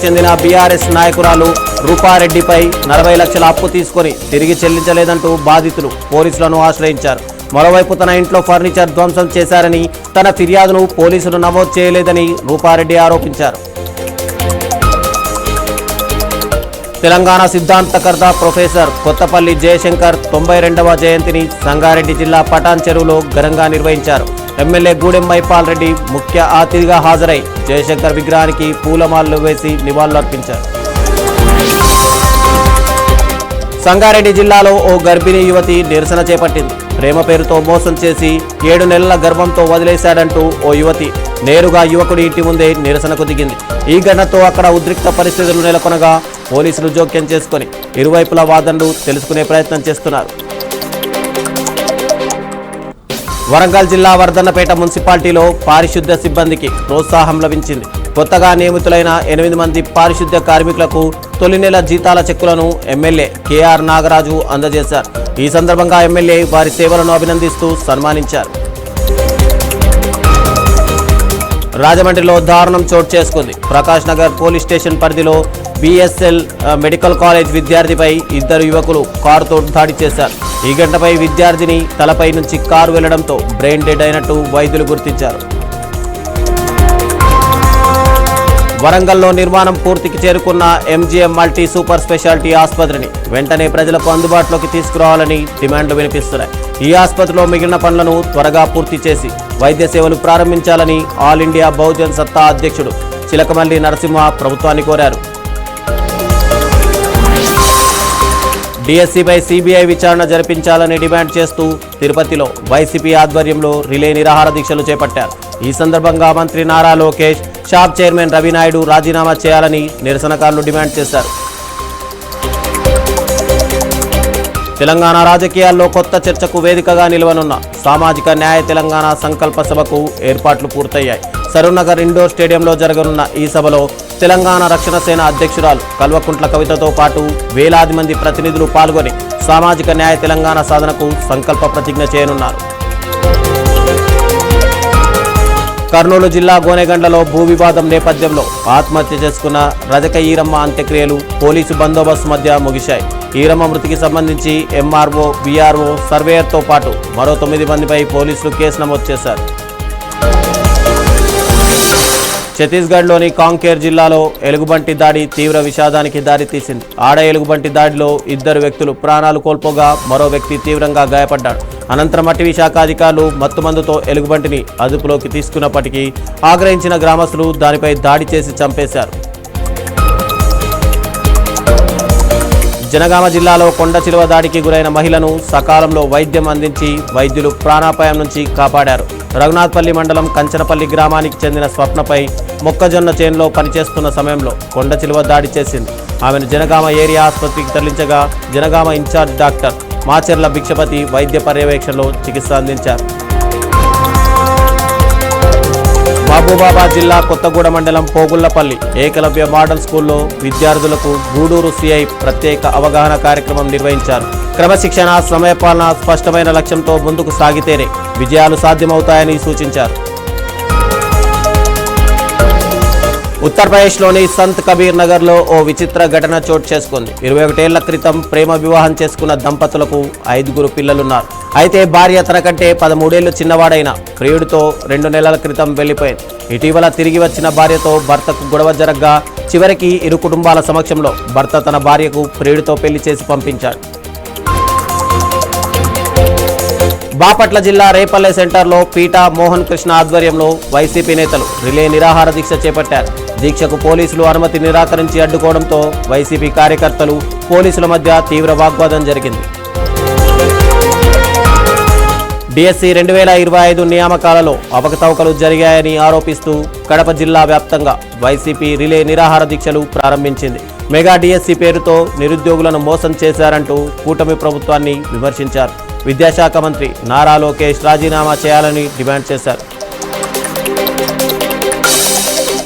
చెందిన బీఆర్ఎస్ నాయకురాలు రూపారెడ్డిపై 40 లక్షల అప్పు తీసుకొని తిరిగి చెల్లించలేదంటూ బాధితులు పోలీసులను ఆశ్రయించారు. మరోవైపు తన ఇంట్లో ఫర్నిచర్ ధ్వంసం చేశారని, తన ఫిర్యాదును పోలీసులు నమోదు చేయలేదని రూపారెడ్డి ఆరోపించారు. తెలంగాణ సిద్ధాంతకర్త ప్రొఫెసర్ కొత్తపల్లి జయశంకర్ 92వ జయంతిని సంగారెడ్డి జిల్లా పటాన్ చెరువులో ఘనంగా నిర్వహించారు. ఎమ్మెల్యే గూడెం మైపాల్ రెడ్డి ముఖ్య అతిథిగా హాజరై జయశంకర్ విగ్రహానికి పూలమాలలు వేసి నివాళులర్పించారు. సంగారెడ్డి జిల్లాలో ఓ గర్భిణీ యువతి నిరసన చేపట్టింది. ప్రేమ పేరుతో మోసం చేసి 7 నెలల గర్భంతో వదిలేశాడంటూ ఓ యువతి నేరుగా యువకుడి ఇంటి ముందే నిరసనకు దిగింది. ఈ ఘటనతో అక్కడ ఉద్రిక్త పరిస్థితులు నెలకొనగా పోలీసులు జోక్యం చేసుకుని ఇరువైపుల వాదనలు తెలుసుకునే ప్రయత్నం చేస్తున్నారు. వరంగల్ జిల్లా వర్ధన్నపేట మున్సిపాలిటీలో పారిశుద్ధ్య సిబ్బందికి ప్రోత్సాహం లభించింది. కొత్తగా నియమితులైన 8 మంది పారిశుద్ధ్య కార్మికులకు తొలి నెల జీతాల చెక్కులను ఎమ్మెల్యే కేఆర్ నాగరాజు అందజేశారు. ఈ సందర్భంగా ఎమ్మెల్యే వారి సేవలను అభినందిస్తూ సన్మానించారు. రాజమండ్రిలో దారుణం చోటు చేసుకుంది. ప్రకాష్ నగర్ పోలీస్ స్టేషన్ పరిధిలో బిఎస్ఎల్ మెడికల్ కాలేజ్ విద్యార్థిపై 2 యువకులు కారుతో దాడి చేశారు. ఈ ఘటనపై విద్యార్థిని తలపై నుంచి కారు వెళ్లడంతో బ్రెయిన్ డెడ్ అయినట్టు వైద్యులు గుర్తించారు. వరంగల్లో నిర్మాణం పూర్తికి చేరుకున్న ఎంజీఎం మల్టీ సూపర్ స్పెషాలిటీ ఆసుపత్రిని వెంటనే ప్రజలకు అందుబాటులోకి తీసుకురావాలని డిమాండ్లు వినిపిస్తున్నాయి. ఈ ఆసుపత్రిలో మిగిలిన పనులను త్వరగా పూర్తి చేసి వైద్య సేవలు ప్రారంభించాలని ఆల్ ఇండియా బహుజన్ సత్తా అధ్యక్షుడు చిలకమల్లి నరసింహ ప్రభుత్వాన్ని కోరారు. డిఎస్సిపై సిబిఐ విచారణ జరిపించాలని డిమాండ్ చేస్తూ తిరుపతిలో వైసీపీ ఆధ్వర్యంలో రిలే నిరాహార దీక్షలు చేపట్టారు. ఈ సందర్భంగా మంత్రి నారా లోకేష్, షాప్ చైర్మన్ రవినాయుడు రాజీనామా చేయాలని నిరసనకారులు డిమాండ్ చేశారు. తెలంగాణ రాజకీయాల్లో కొత్త చర్చకు వేదికగా నిలవనున్న సామాజిక న్యాయ తెలంగాణ సంకల్ప సభకు ఏర్పాట్లు పూర్తయ్యాయి. సరూర్నగర్ ఇండోర్ స్టేడియంలో జరగనున్న ఈ సభలో తెలంగాణ రక్షణ సేన అధ్యక్షురాలు కల్వకుంట్ల కవితతో పాటు వేలాది మంది ప్రతినిధులు పాల్గొని సామాజిక న్యాయ తెలంగాణ సాధనకు సంకల్ప ప్రతిజ్ఞ చేయనున్నారు. కర్నూలు జిల్లా గోనెగండ్లలో భూ వివాదం నేపథ్యంలో ఆత్మహత్య చేసుకున్న రజక ఈరమ్మ అంత్యక్రియలు పోలీసు బందోబస్తు మధ్య ముగిశాయి. ఈరమ్మ మృతికి సంబంధించి ఎంఆర్ఓ, బీఆర్ఓ, సర్వేయర్తో పాటు మరో 9 మందిపై పోలీసులు కేసు నమోదు చేశారు. ఛత్తీస్గఢ్లోని కాంకేర్ జిల్లాలో ఎలుగుబంటి దాడి తీవ్ర విషాదానికి దారితీసింది. ఆడ ఎలుగుబంటి దాడిలో 2 వ్యక్తులు ప్రాణాలు కోల్పోగా మరో వ్యక్తి తీవ్రంగా గాయపడ్డాడు. అనంతరం అటవీ శాఖ అధికారులు మత్తుమందుతో ఎలుగుబంటిని అదుపులోకి తీసుకున్నప్పటికీ ఆగ్రహించిన గ్రామస్తులు దానిపై దాడి చేసి చంపేశారు. జనగామ జిల్లాలో కొండ చిలువ దాడికి గురైన మహిళను సకాలంలో వైద్యం అందించి వైద్యులు ప్రాణాపాయం నుంచి కాపాడారు. రఘునాథ్పల్లి మండలం కంచనపల్లి గ్రామానికి చెందిన స్వప్నపై మొక్కజొన్న చేనులో పనిచేస్తున్న సమయంలో కొండ చిలువ దాడి చేసింది. ఆమెను జనగామ ఏరియా ఆసుపత్రికి తరలించగా జనగామ ఇన్ఛార్జ్ డాక్టర్ మాచెర్ల భిక్షపతి వైద్య పర్యవేక్షణలో చికిత్స అందించారు. మహబూబాబాద్ జిల్లా కొత్తగూడ మండలం పోగుళ్లపల్లి ఏకలవ్య మోడల్ స్కూల్లో విద్యార్థులకు గూడూరు సిఐ ప్రత్యేక అవగాహన కార్యక్రమం నిర్వహించారు. క్రమశిక్షణ, సమయపాలన, స్పష్టమైన లక్ష్యంతో ముందుకు సాగితేనే విజయాలు సాధ్యమవుతాయని సూచించారు. ఉత్తరప్రదేశ్లోని సంత్ కబీర్ నగర్లో ఓ విచిత్ర ఘటన చోటు చేసుకుంది. 21 ఏళ్ల క్రితం ప్రేమ వివాహం చేసుకున్న దంపతులకు 5 పిల్లలున్నారు. అయితే భార్య తనకంటే 13 ఏళ్లు చిన్నవాడైన ప్రియుడితో 2 నెలల క్రితం వెళ్లిపోయింది. ఇటీవల తిరిగి వచ్చిన భార్యతో భర్తకు గొడవ జరగ్గా చివరికి ఇరు కుటుంబాల సమక్షంలో భర్త తన భార్యకు ప్రియుడితో పెళ్లి చేసి పంపించాడు. బాపట్ల జిల్లా రేపల్లె సెంటర్లో పీటా మోహన్ కృష్ణ ఆధ్వర్యంలో వైసీపీ నేతలు రిలే నిరాహార దీక్ష చేపట్టారు. దీక్షకు పోలీసులు అనుమతి నిరాకరించి అడ్డుకోవడంతో వైసీపీ కార్యకర్తలు, పోలీసుల మధ్య తీవ్ర వాగ్వాదం జరిగింది. డిఎస్సి 2025 నియామకాలలో అవకతవకలు జరిగాయని ఆరోపిస్తూ కడప జిల్లా వ్యాప్తంగా వైసీపీ రిలే నిరాహార దీక్షలు ప్రారంభించింది. మెగా డిఎస్సి పేరుతో నిరుద్యోగులను మోసం చేశారంటూ కూటమి ప్రభుత్వాన్ని విమర్శించారు. విద్యాశాఖ మంత్రి నారా లోకేష్ రాజీనామా చేయాలని డిమాండ్ చేశారు.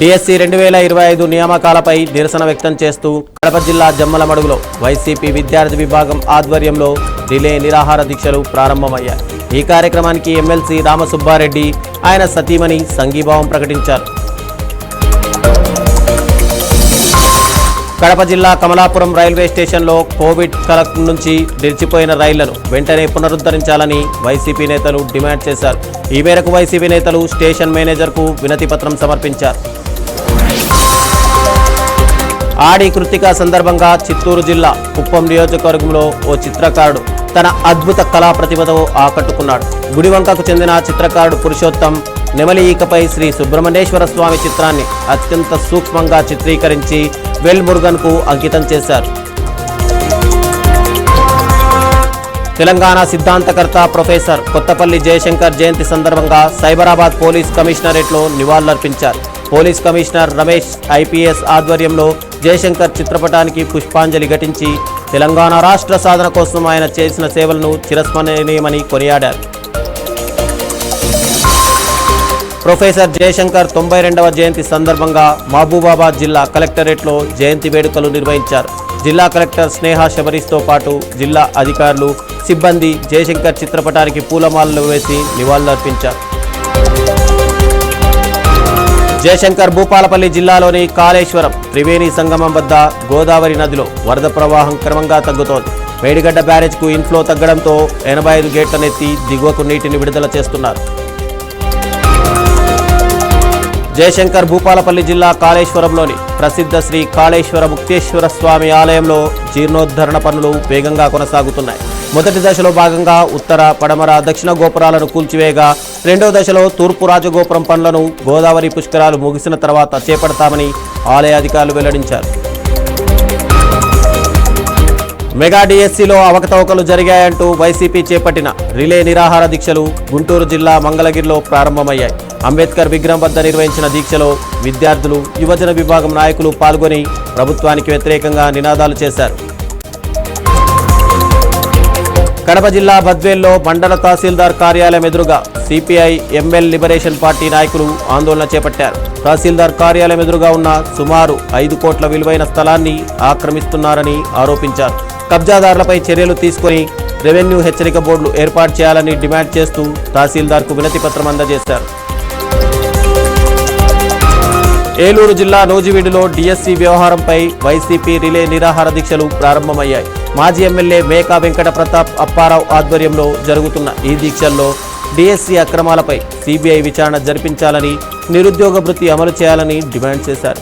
డిఎస్సి 2025 నియామకాలపై నిరసన వ్యక్తం చేస్తూ కడప జిల్లా జమ్మలమడుగులో వైసీపీ విద్యార్థి విభాగం ఆధ్వర్యంలో రిలే నిరాహార దీక్షలు ప్రారంభమయ్యాయి. ఈ కార్యక్రమానికి ఎమ్మెల్సీ రామసుబ్బారెడ్డి, ఆయన సతీమణి సంఘీభావం ప్రకటించారు. కడప జిల్లా కమలాపురం రైల్వే స్టేషన్లో కోవిడ్ కలక్ నుంచి నిలిచిపోయిన రైళ్లను వెంటనే పునరుద్ధరించాలని వైసీపీ నేతలు డిమాండ్ చేశారు. ఈ మేరకు వైసీపీ నేతలు స్టేషన్ మేనేజర్కు వినతిపత్రం సమర్పించారు. ఆడి కృతిక సందర్భంగా చిత్తూరు జిల్లా కుప్పం నియోజకవర్గంలో ఓ చిత్రకారుడు తన అద్భుత కళా ప్రతిభతో ఆకట్టుకున్నాడు. గుడివంకకు చెందిన చిత్రకారుడు పురుషోత్తం నెమలి ఈకపై శ్రీ సుబ్రహ్మణ్యేశ్వర స్వామి చిత్రాన్ని అత్యంత సూక్ష్మంగా చిత్రీకరించి వెల్ మురుగన్కు అంకితం చేశారు. తెలంగాణ సిద్ధాంతకర్త ప్రొఫెసర్ కొత్తపల్లి జయశంకర్ జయంతి సందర్భంగా సైబరాబాద్ పోలీస్ కమిషనరేట్లో నివాళులర్పించారు. పోలీస్ కమిషనర్ రమేష్ ఐపీఎస్ ఆధ్వర్యంలో జయశంకర్ చిత్రపటానికి పుష్పాంజలి ఘటించి తెలంగాణ రాష్ట్ర సాధన కోసం ఆయన చేసిన సేవలను చిరస్మరణీయమని కొనియాడారు. ప్రొఫెసర్ జయశంకర్ 92వ జయంతి సందర్భంగా మహబూబాబాద్ జిల్లా కలెక్టరేట్లో జయంతి వేడుకలు నిర్వహించారు. జిల్లా కలెక్టర్ స్నేహ శబరీస్తో పాటు జిల్లా అధికారులు, సిబ్బంది జయశంకర్ చిత్రపటానికి పూలమాలలు వేసి నివాళులర్పించారు. జయశంకర్ భూపాలపల్లి జిల్లాలోని కాళేశ్వరం త్రివేణి సంగమం వద్ద గోదావరి నదిలో వరద ప్రవాహం క్రమంగా తగ్గుతోంది. మేడిగడ్డ బ్యారేజ్కు ఇన్ఫ్లో తగ్గడంతో 85 గేట్లనెత్తి దిగువకు నీటిని విడుదల చేస్తున్నారు. జయశంకర్ భూపాలపల్లి జిల్లా కాళేశ్వరంలోని ప్రసిద్ధ శ్రీ కాళేశ్వర ముక్తేశ్వర స్వామి ఆలయంలో జీర్ణోద్ధరణ పనులు వేగంగా కొనసాగుతున్నాయి. మొదటి దశలో భాగంగా ఉత్తర, పడమర, దక్షిణ గోపురాలను కూల్చివేయగా రెండో దశలో తూర్పు రాజగోపురం పనులను గోదావరి పుష్కరాలు ముగిసిన తర్వాత చేపడతామని ఆలయ అధికారులు వెల్లడించారు. మెగా డిఎస్సిలో అవకతవకలు జరిగాయంటూ వైసీపీ చేపట్టిన రిలే నిరాహార దీక్షలు గుంటూరు జిల్లా మంగళగిరిలో ప్రారంభమయ్యాయి. అంబేద్కర్ విగ్రహం వద్ద నిర్వహించిన దీక్షలో విద్యార్థులు, యువజన విభాగం నాయకులు పాల్గొని ప్రభుత్వానికి వ్యతిరేకంగా నినాదాలు చేశారు. కడప జిల్లా బద్వేల్లో మండల తహసీల్దార్ కార్యాలయం ఎదురుగా సిపిఐ ఎంఎల్ లిబరేషన్ పార్టీ నాయకులు ఆందోళన చేపట్టారు. తహసీల్దార్ కార్యాలయం ఎదురుగా ఉన్న సుమారు 5 కోట్ల విలువైన స్థలాన్ని ఆక్రమిస్తున్నారని ఆరోపించారు. కబ్జాదారులపై చర్యలు తీసుకుని రెవెన్యూ హెచ్చరిక బోర్డులు ఏర్పాటు చేయాలని డిమాండ్ చేస్తూ తహసీల్దార్కు వినతిపత్రం అందజేశారు. ఏలూరు జిల్లా నూజివీడులో డిఎస్సి వ్యవహారంపై వైసీపీ రిలే నిరాహార దీక్షలు ప్రారంభమయ్యాయి. మాజీ ఎమ్మెల్యే మేకా వెంకట ప్రతాప్ అప్పారావు ఆధ్వర్యంలో జరుగుతున్న ఈ దీక్షల్లో డిఎస్సి అక్రమాలపై సిబిఐ విచారణ జరిపించాలని, నిరుద్యోగ భృతి అమలు చేయాలని డిమాండ్ చేశారు.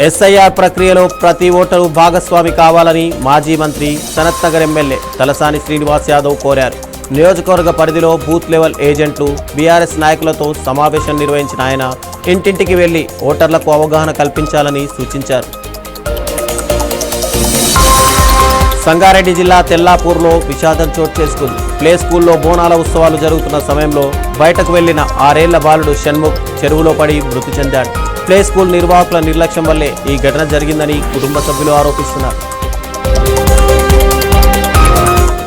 ఎస్ఐఆర్ ప్రక్రియలో ప్రతి ఓటరు భాగస్వామి కావాలని మాజీ మంత్రి సనత్ నగర్ ఎమ్మెల్యే తలసాని శ్రీనివాస్ యాదవ్ కోరారు. నియోజకవర్గ పరిధిలో బూత్ లెవెల్ ఏజెంట్లు, బీఆర్ఎస్ నాయకులతో సమావేశం నిర్వహించిన ఆయన ఇంటింటికి వెళ్లి ఓటర్లకు అవగాహన కల్పించాలని సూచించారు. సంగారెడ్డి జిల్లా తెల్లాపూర్లో విషాదం చోటు చేసుకుంది. ప్లే స్కూల్లో బోనాల ఉత్సవాలు జరుగుతున్న సమయంలో బయటకు వెళ్లిన 6 ఏళ్ల బాలుడు షణ్ముఖ్ చెరువులో పడి మృతి చెందాడు. ప్లే స్కూల్ నిర్వాహకుల నిర్లక్ష్యం వల్లే ఈ ఘటన జరిగిందని కుటుంబ సభ్యులు ఆరోపిస్తున్నారు.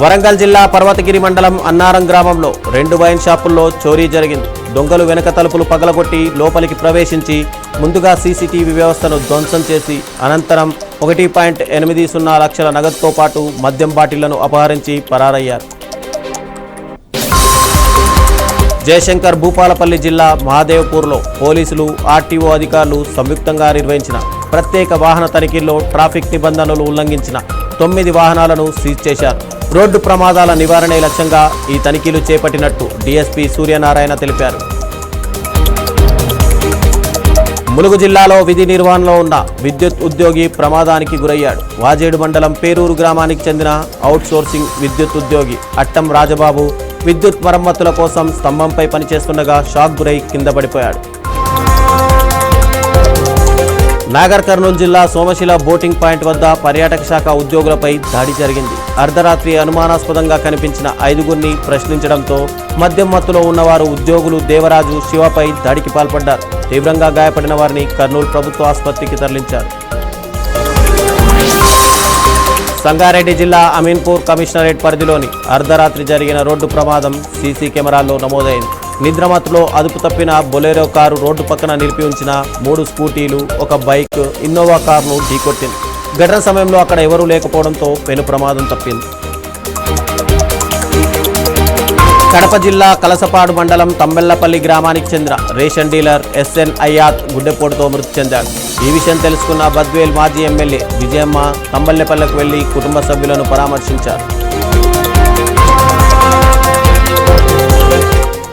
వరంగల్ జిల్లా పర్వతగిరి మండలం అన్నారం గ్రామంలో 2 వైన్ షాపుల్లో చోరీ జరిగింది. దొంగలు వెనక తలుపులు పగలగొట్టి లోపలికి ప్రవేశించి ముందుగా సీసీటీవీ వ్యవస్థను ధ్వంసం చేసి అనంతరం 1.80 లక్షల నగదుతో పాటు మద్యం బాటిళ్లను అపహరించి పరారయ్యారు. జయశంకర్ భూపాలపల్లి జిల్లా మహాదేవ్పూర్లో పోలీసులు, ఆర్టీఓ అధికారులు సంయుక్తంగా నిర్వహించిన ప్రత్యేక వాహన తనిఖీల్లో ట్రాఫిక్ నిబంధనలు ఉల్లంఘించిన 9 వాహనాలను సీజ్ చేశారు. రోడ్డు ప్రమాదాల నివారణే లక్ష్యంగా ఈ తనిఖీలు చేపట్టినట్టు డీఎస్పీ సూర్యనారాయణ తెలిపారు. ములుగు జిల్లాలో విధి నిర్వహణలో ఉన్న విద్యుత్ ఉద్యోగి ప్రమాదానికి గురయ్యాడు. వాజేడు మండలం పేరూరు గ్రామానికి చెందిన అవుట్సోర్సింగ్ విద్యుత్ ఉద్యోగి అట్టం రాజబాబు విద్యుత్ మరమ్మతుల కోసం స్తంభంపై పనిచేస్తుండగా షాక్ గురై కింద పడిపోయాడు. నాగర్ కర్నూలు జిల్లా సోమశిల బోటింగ్ పాయింట్ వద్ద పర్యాటక శాఖ ఉద్యోగులపై దాడి జరిగింది. అర్ధరాత్రి అనుమానాస్పదంగా కనిపించిన 5గురిని ప్రశ్నించడంతో మద్యం మత్తులో ఉన్నవారు ఉద్యోగులు దేవరాజు, శివపై దాడికి పాల్పడ్డారు. తీవ్రంగా గాయపడిన వారిని కర్నూలు ప్రభుత్వ ఆసుపత్రికి తరలించారు. సంగారెడ్డి జిల్లా అమీన్పూర్ కమిషనరేట్ పరిధిలోని అర్ధరాత్రి జరిగిన రోడ్డు ప్రమాదం సీసీ కెమెరాల్లో నమోదైంది. నిద్రమత్తులో అదుపు తప్పిన బొలెరో కారు రోడ్డు పక్కన నిలిపి ఉంచిన 3 స్కూటీలు, ఒక బైక్, ఇన్నోవా కారును ఢీకొట్టింది. ఘటన సమయంలో అక్కడ ఎవరూ లేకపోవడంతో పెను ప్రమాదం తప్పింది. కడప జిల్లా కలసపాడు మండలం తంబెల్లపల్లి గ్రామానికి చెందిన రేషన్ డీలర్ ఎస్ఎన్ అయ్యాత్ గుండెపోటుతో మృతి చెందాడు. ఈ విషయం తెలుసుకున్న బద్వేల్ మాజీ ఎమ్మెల్యే విజయమ్మ తంబెల్లపల్లికి వెళ్లి కుటుంబ సభ్యులను పరామర్శించారు.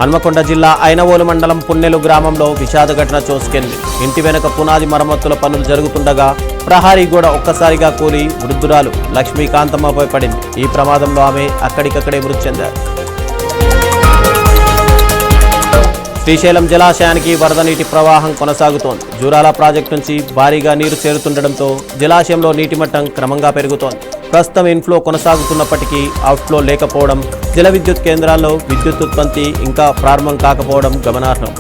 హన్మకొండ జిల్లా ఐనవోలు మండలం పున్నెలు గ్రామంలో విషాద ఘటన చోసుకెళ్లింది. ఇంటి వెనుక పునాది మరమ్మతుల పనులు జరుగుతుండగా ప్రహారీ గోడ ఒక్కసారిగా కూలి వృద్ధురాలు లక్ష్మీకాంతమ్మపై పడింది. ఈ ప్రమాదంలో ఆమె అక్కడికక్కడే మృతి చెందారు. శ్రీశైలం జలాశయానికి వరద నీటి ప్రవాహం కొనసాగుతోంది. జూరాల ప్రాజెక్టు నుంచి భారీగా నీరు చేరుతుండటంతో జలాశయంలో నీటి మట్టం క్రమంగా పెరుగుతోంది. ప్రస్తుతం ఇన్ఫ్లో కొనసాగుతున్నప్పటికీ అవుట్ఫ్లో లేకపోవడం, జల విద్యుత్ కేంద్రాల్లో విద్యుత్ ఉత్పత్తి ఇంకా ప్రారంభం కాకపోవడం గమనార్హం.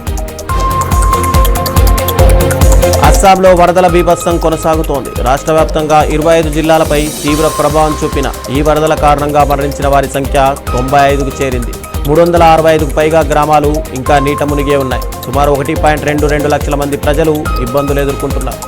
అస్సాంలో వరదల బీభత్సం కొనసాగుతోంది. రాష్ట్ర వ్యాప్తంగా 25 జిల్లాలపై తీవ్ర ప్రభావం చూపిన ఈ వరదల కారణంగా మరణించిన వారి సంఖ్య 95కు చేరింది. 365కు పైగా గ్రామాలు ఇంకా నీట మునిగే ఉన్నాయి. సుమారు 1.22 లక్షల మంది ప్రజలు ఇబ్బందులు ఎదుర్కొంటున్నారు.